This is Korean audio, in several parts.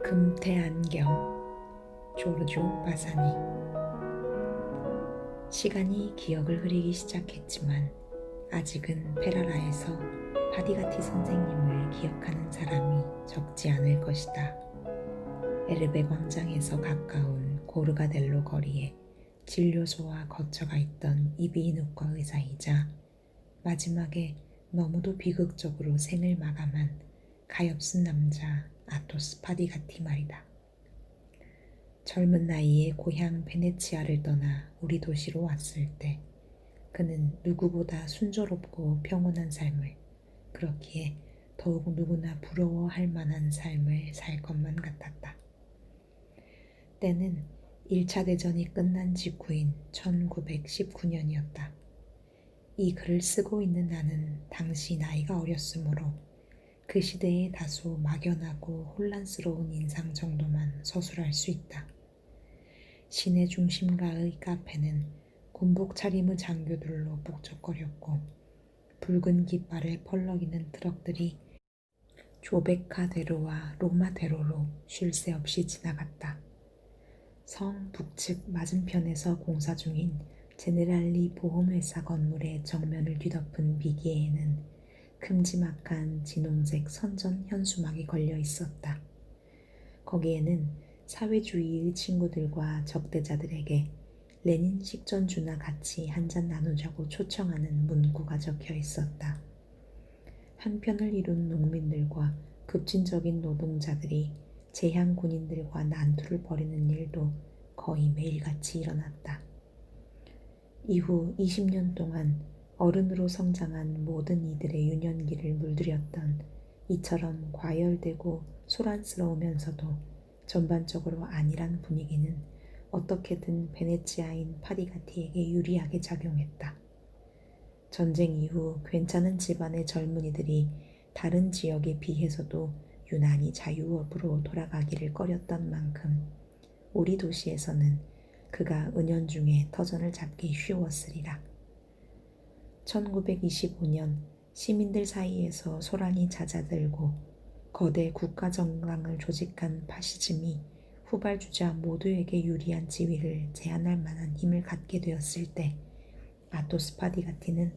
금태안경 조르조 바사니. 시간이 기억을 흐리기 시작했지만 아직은 페라라에서 파디가티 선생님을 기억하는 사람이 적지 않을 것이다. 에르베 광장에서 가까운 고르가델로 거리에 진료소와 거처가 있던 이비인후과 의사이자 마지막에 너무도 비극적으로 생을 마감한 가엾은 남자 아토스 파디가티 말이다. 젊은 나이에 고향 베네치아를 떠나 우리 도시로 왔을 때 그는 누구보다 순조롭고 평온한 삶을, 그렇기에 더욱 누구나 부러워할 만한 삶을 살 것만 같았다. 때는 1차 대전이 끝난 직후인 1919년이었다. 이 글을 쓰고 있는 나는 당시 나이가 어렸으므로 그 시대의 다소 막연하고 혼란스러운 인상 정도만 서술할 수 있다. 시내 중심가의 카페는 군복 차림의 장교들로 북적거렸고 붉은 깃발을 펄럭이는 트럭들이 조베카대로와 로마대로로 쉴 새 없이 지나갔다. 성 북측 맞은편에서 공사 중인 제네랄리 보험회사 건물의 정면을 뒤덮은 비기에는 큼지막한 진홍색 선전 현수막이 걸려 있었다. 거기에는 사회주의의 친구들과 적대자들에게 레닌 식전주나 같이 한잔 나누자고 초청하는 문구가 적혀 있었다. 한편을 이룬 농민들과 급진적인 노동자들이 제향 군인들과 난투를 벌이는 일도 거의 매일같이 일어났다. 이후 20년 동안 어른으로 성장한 모든 이들의 유년기를 물들였던 이처럼 과열되고 소란스러우면서도 전반적으로 안일한 분위기는 어떻게든 베네치아인 파디가티에게 유리하게 작용했다. 전쟁 이후 괜찮은 집안의 젊은이들이 다른 지역에 비해서도 유난히 자유업으로 돌아가기를 꺼렸던 만큼 우리 도시에서는 그가 은연중에 터전을 잡기 쉬웠으리라. 1925년 시민들 사이에서 소란이 잦아들고 거대 국가정당을 조직한 파시즘이 후발주자 모두에게 유리한 지위를 제한할 만한 힘을 갖게 되었을 때 아토스 파디가티는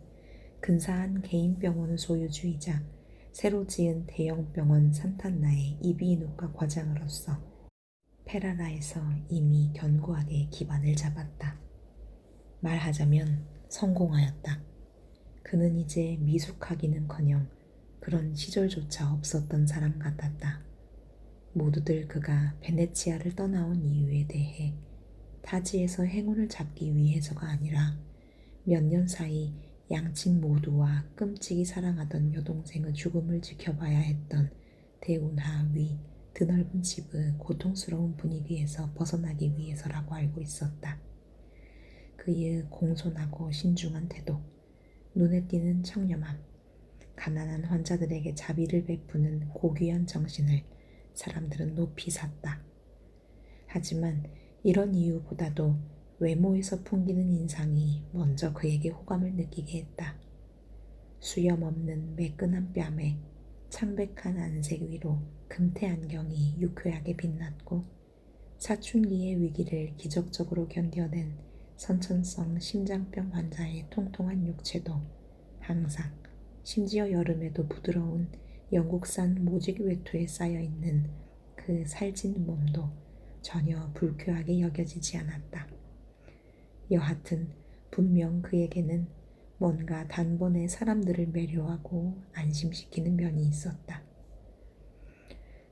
근사한 개인 병원의 소유주이자 새로 지은 대형 병원 산탄나의 이비인후과 과장으로서 페라라에서 이미 견고하게 기반을 잡았다. 말하자면 성공하였다. 그는 이제 미숙하기는커녕 그런 시절조차 없었던 사람 같았다. 모두들 그가 베네치아를 떠나온 이유에 대해 타지에서 행운을 잡기 위해서가 아니라 몇 년 사이 양측 모두와 끔찍이 사랑하던 여동생의 죽음을 지켜봐야 했던 대운하 위 드넓은 집의 고통스러운 분위기에서 벗어나기 위해서라고 알고 있었다. 그의 공손하고 신중한 태도, 눈에 띄는 청렴함, 가난한 환자들에게 자비를 베푸는 고귀한 정신을 사람들은 높이 샀다. 하지만 이런 이유보다도 외모에서 풍기는 인상이 먼저 그에게 호감을 느끼게 했다. 수염 없는 매끈한 뺨에 창백한 안색 위로 금태 안경이 유쾌하게 빛났고 사춘기의 위기를 기적적으로 견뎌낸 선천성 심장병 환자의 통통한 육체도 항상, 심지어 여름에도 부드러운 영국산 모직 외투에 쌓여있는 그 살찐 몸도 전혀 불쾌하게 여겨지지 않았다. 여하튼 분명 그에게는 뭔가 단번에 사람들을 매료하고 안심시키는 면이 있었다.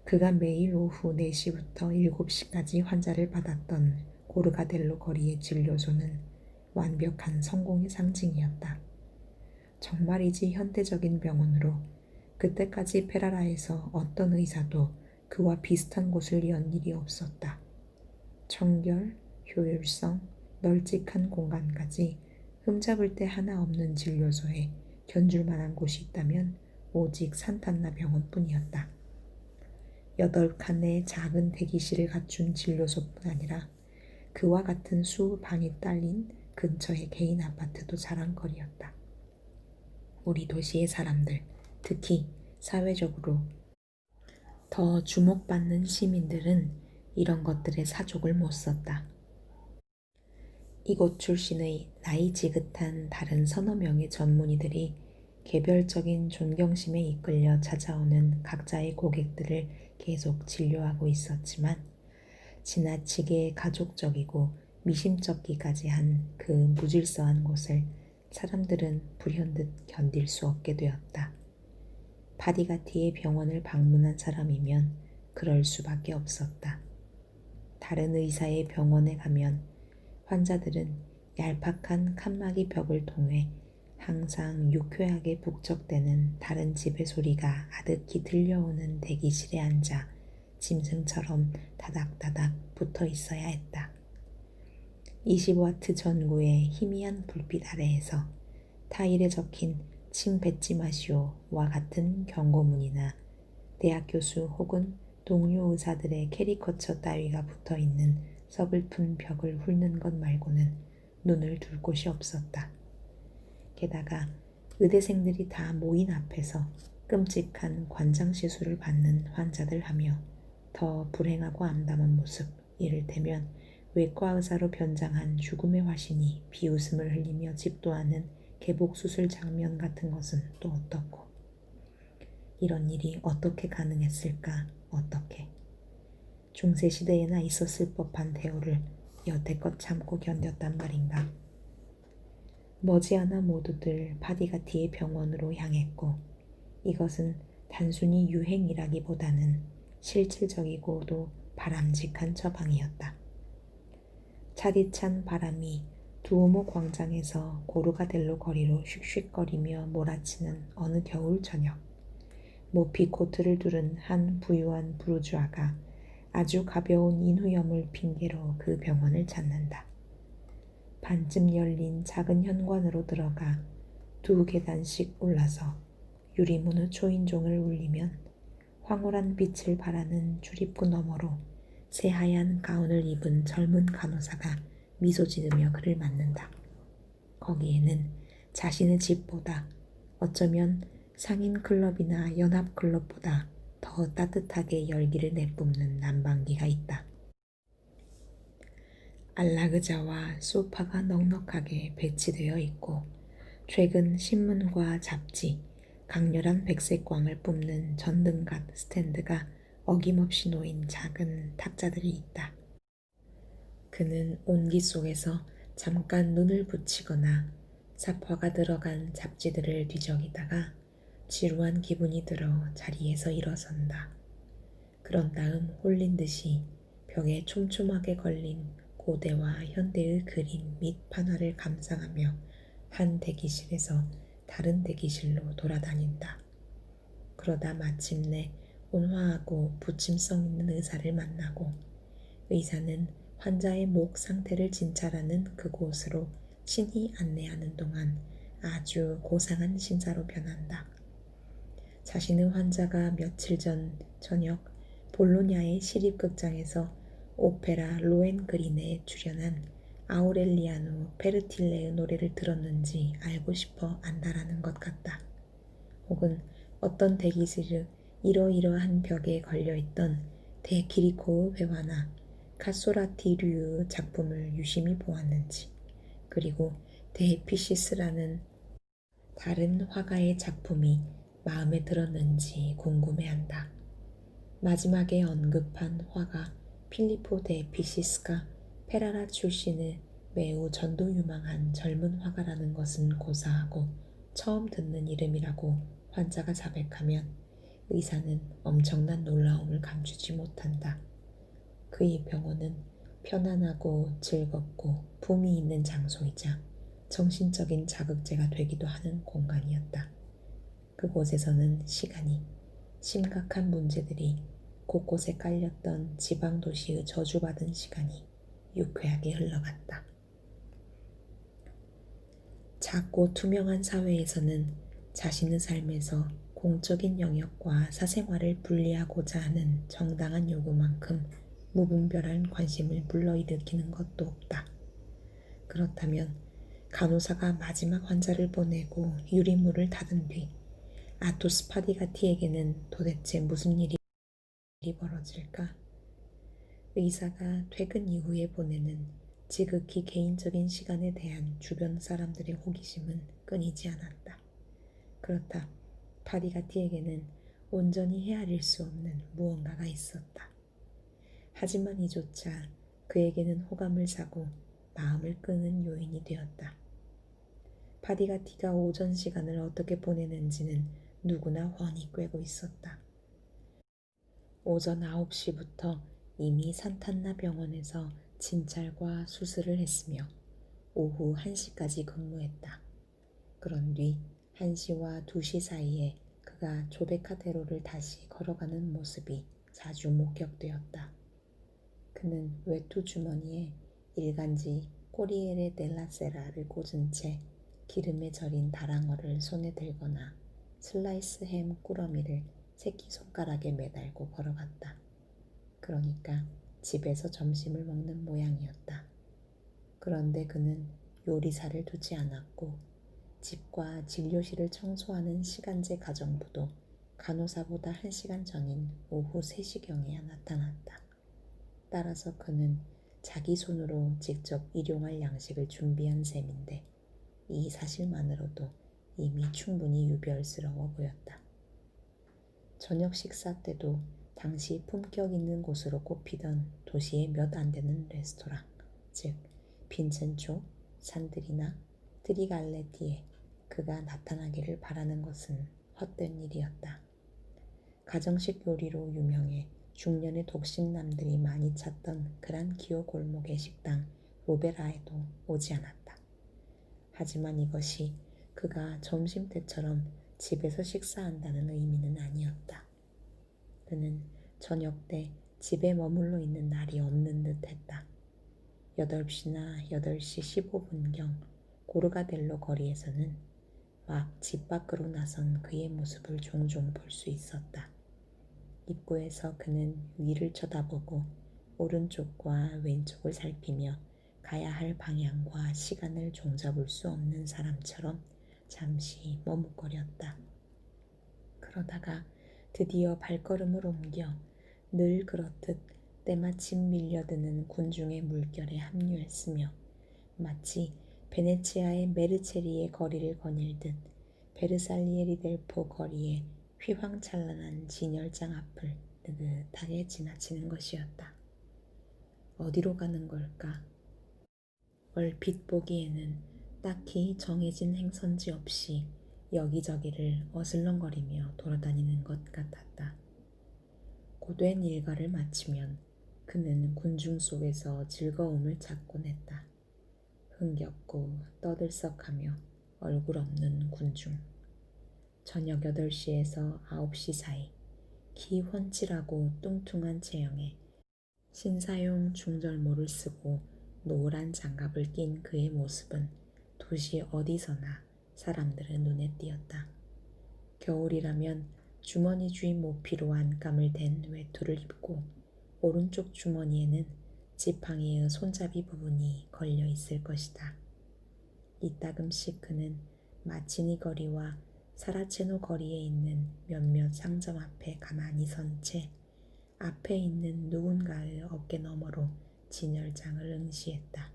그가 매일 오후 4시부터 7시까지 환자를 받았던 고르가델로 거리의 진료소는 완벽한 성공의 상징이었다. 정말이지 현대적인 병원으로 그때까지 페라라에서 어떤 의사도 그와 비슷한 곳을 연 일이 없었다. 청결, 효율성, 널찍한 공간까지 흠잡을 데 하나 없는 진료소에 견줄 만한 곳이 있다면 오직 산탄나 병원뿐이었다. 8칸의 작은 대기실을 갖춘 진료소뿐 아니라 그와 같은 수방이 딸린 근처의 개인 아파트도 자랑거리였다. 우리 도시의 사람들, 특히 사회적으로 더 주목받는 시민들은 이런 것들의 사족을 못 썼다. 이곳 출신의 나이 지긋한 다른 서너 명의 전문의들이 개별적인 존경심에 이끌려 찾아오는 각자의 고객들을 계속 진료하고 있었지만 지나치게 가족적이고 미심쩍기까지 한 그 무질서한 곳을 사람들은 불현듯 견딜 수 없게 되었다. 파디가티의 병원을 방문한 사람이면 그럴 수밖에 없었다. 다른 의사의 병원에 가면 환자들은 얄팍한 칸막이 벽을 통해 항상 유쾌하게 북적대는 다른 집의 소리가 아득히 들려오는 대기실에 앉아 짐승처럼 다닥다닥 붙어 있어야 했다. 20와트 전구의 희미한 불빛 아래에서 타일에 적힌 침 뱉지 마시오와 같은 경고문이나 대학 교수 혹은 동료 의사들의 캐리커처 따위가 붙어 있는 서글픈 벽을 훑는 것 말고는 눈을 둘 곳이 없었다. 게다가 의대생들이 다 모인 앞에서 끔찍한 관장 시술을 받는 환자들 하며 더 불행하고 암담한 모습, 이를테면 외과 의사로 변장한 죽음의 화신이 비웃음을 흘리며 집도하는 개복 수술 장면 같은 것은 또 어떻고. 이런 일이 어떻게 가능했을까? 어떻게. 중세시대에나 있었을 법한 대우를 여태껏 참고 견뎠단 말인가. 머지않아 모두들 파디가티의 병원으로 향했고 이것은 단순히 유행이라기보다는 실질적이고도 바람직한 처방이었다. 차디찬 바람이 두오모 광장에서 고르가델로 거리로 슉슉거리며 몰아치는 어느 겨울 저녁, 모피 코트를 두른 한 부유한 부르주아가 아주 가벼운 인후염을 핑계로 그 병원을 찾는다. 반쯤 열린 작은 현관으로 들어가 2계단씩 올라서 유리문의 초인종을 울리면 황홀한 빛을 발하는 출입구 너머로 새하얀 가운을 입은 젊은 간호사가 미소 지으며 그를 맞는다. 거기에는 자신의 집보다 어쩌면 상인 클럽이나 연합 클럽보다 더 따뜻하게 열기를 내뿜는 난방기가 있다. 안락의자와 소파가 넉넉하게 배치되어 있고 최근 신문과 잡지, 강렬한 백색광을 뿜는 전등갓 스탠드가 어김없이 놓인 작은 탁자들이 있다. 그는 온기 속에서 잠깐 눈을 붙이거나 사파가 들어간 잡지들을 뒤적이다가 지루한 기분이 들어 자리에서 일어선다. 그런 다음 홀린 듯이 벽에 촘촘하게 걸린 고대와 현대의 그림 및 판화를 감상하며 한 대기실에서 다른 대기실로 돌아다닌다. 그러다 마침내 온화하고 부침성 있는 의사를 만나고 의사는 환자의 목 상태를 진찰하는 그곳으로 친히 안내하는 동안 아주 고상한 신사로 변한다. 자신의 환자가 며칠 전 저녁 볼로냐의 시립극장에서 오페라 로엔그린에 출연한 아우렐리아노 페르틸레의 노래를 들었는지 알고 싶어 안다라는 것 같다. 혹은 어떤 대기실의 이러이러한 벽에 걸려있던 데키리코의 회화나 카소라티류의 작품을 유심히 보았는지, 그리고 데피시스라는 다른 화가의 작품이 마음에 들었는지 궁금해한다. 마지막에 언급한 화가 필리포 데 피시스가 페라라 출신의 매우 전도유망한 젊은 화가라는 것은 고사하고 처음 듣는 이름이라고 환자가 자백하면 의사는 엄청난 놀라움을 감추지 못한다. 그의 병원은 편안하고 즐겁고 품위 있는 장소이자 정신적인 자극제가 되기도 하는 공간이었다. 그곳에서는 시간이, 심각한 문제들이 곳곳에 깔렸던 지방도시의 저주받은 시간이 유쾌하게 흘러갔다. 작고 투명한 사회에서는 자신의 삶에서 공적인 영역과 사생활을 분리하고자 하는 정당한 요구만큼 무분별한 관심을 불러일으키는 것도 없다. 그렇다면 간호사가 마지막 환자를 보내고 유리문을 닫은 뒤 아토스 파디가티에게는 도대체 무슨 일이 일이 벌어질까? 의사가 퇴근 이후에 보내는 지극히 개인적인 시간에 대한 주변 사람들의 호기심은 끊이지 않았다. 그렇다. 파디가티에게는 온전히 헤아릴 수 없는 무언가가 있었다. 하지만 이조차 그에게는 호감을 사고 마음을 끄는 요인이 되었다. 파디가티가 오전 시간을 어떻게 보내는지는 누구나 훤히 꿰고 있었다. 오전 9시부터 이미 산탄나 병원에서 진찰과 수술을 했으며 오후 1시까지 근무했다. 그런 뒤 1시와 2시 사이에 그가 조베카대로를 다시 걸어가는 모습이 자주 목격되었다. 그는 외투 주머니에 일간지 꼬리에레 델라 세라를 꽂은 채 기름에 절인 다랑어를 손에 들거나 슬라이스 햄 꾸러미를 새끼손가락에 매달고 걸어갔다. 그러니까 집에서 점심을 먹는 모양이었다. 그런데 그는 요리사를 두지 않았고 집과 진료실을 청소하는 시간제 가정부도 간호사보다 1시간 전인 오후 3시경에야 나타났다. 따라서 그는 자기 손으로 직접 일용할 양식을 준비한 셈인데 이 사실만으로도 이미 충분히 유별스러워 보였다. 저녁 식사 때도 당시 품격 있는 곳으로 꼽히던 도시의 몇 안 되는 레스토랑, 즉 빈첸초, 산드리나, 트리갈레티에 그가 나타나기를 바라는 것은 헛된 일이었다. 가정식 요리로 유명해 중년의 독신남들이 많이 찾던 그란키오 골목의 식당 로베라에도 오지 않았다. 하지만 이것이 그가 점심때처럼 집에서 식사한다는 의미는 아니었다. 그는 저녁 때 집에 머물러 있는 날이 없는 듯 했다. 8시나 8시 15분경 고르가델로 거리에서는 막 집 밖으로 나선 그의 모습을 종종 볼 수 있었다. 입구에서 그는 위를 쳐다보고 오른쪽과 왼쪽을 살피며 가야 할 방향과 시간을 종잡을 수 없는 사람처럼 잠시 머뭇거렸다. 그러다가 드디어 발걸음을 옮겨 늘 그렇듯 때마침 밀려드는 군중의 물결에 합류했으며 마치 베네치아의 메르체리의 거리를 거닐듯 베르살리에 리델포 거리의 휘황찬란한 진열장 앞을 느긋하게 지나치는 것이었다. 어디로 가는 걸까? 얼핏 보기에는 딱히 정해진 행선지 없이 여기저기를 어슬렁거리며 돌아다니는 것 같았다. 고된 일과를 마치면 그는 군중 속에서 즐거움을 찾곤 했다. 흥겹고 떠들썩하며 얼굴 없는 군중. 저녁 8시에서 9시 사이 키 훤칠하고 뚱뚱한 체형에 신사용 중절모를 쓰고 노란 장갑을 낀 그의 모습은 도시 어디서나 사람들의 눈에 띄었다. 겨울이라면 주머니 주인 모피로 안감을 댄 외투를 입고 오른쪽 주머니에는 지팡이의 손잡이 부분이 걸려 있을 것이다. 이따금씩 그는 마치니 거리와 사라체노 거리에 있는 몇몇 상점 앞에 가만히 선 채 앞에 있는 누군가의 어깨 너머로 진열장을 응시했다.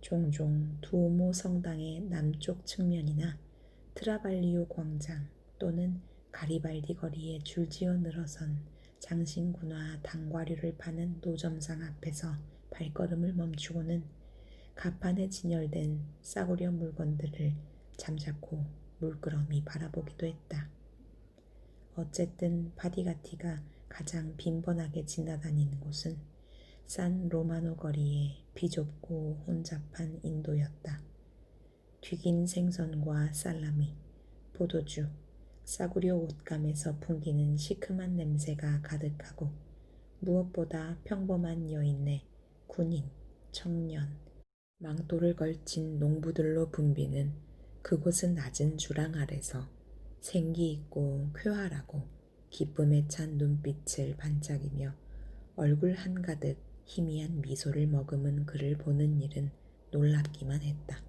종종 두오모 성당의 남쪽 측면이나 트라발리오 광장 또는 가리발디 거리에 줄지어 늘어선 장신구나 당과류를 파는 노점상 앞에서 발걸음을 멈추고는 가판에 진열된 싸구려 물건들을 잠자코 물끄러미 바라보기도 했다. 어쨌든 파디가티가 가장 빈번하게 지나다니는 곳은 산 로마노 거리의 비좁고 혼잡한 인도였다. 튀긴 생선과 살라미, 포도주, 싸구려 옷감에서 풍기는 시큼한 냄새가 가득하고 무엇보다 평범한 여인네, 군인, 청년, 망토를 걸친 농부들로 붐비는 그곳은 낮은 주랑 아래서 생기 있고 쾌활하고 기쁨에 찬 눈빛을 반짝이며 얼굴 한가득 희미한 미소를 머금은 그를 보는 일은 놀랍기만 했다.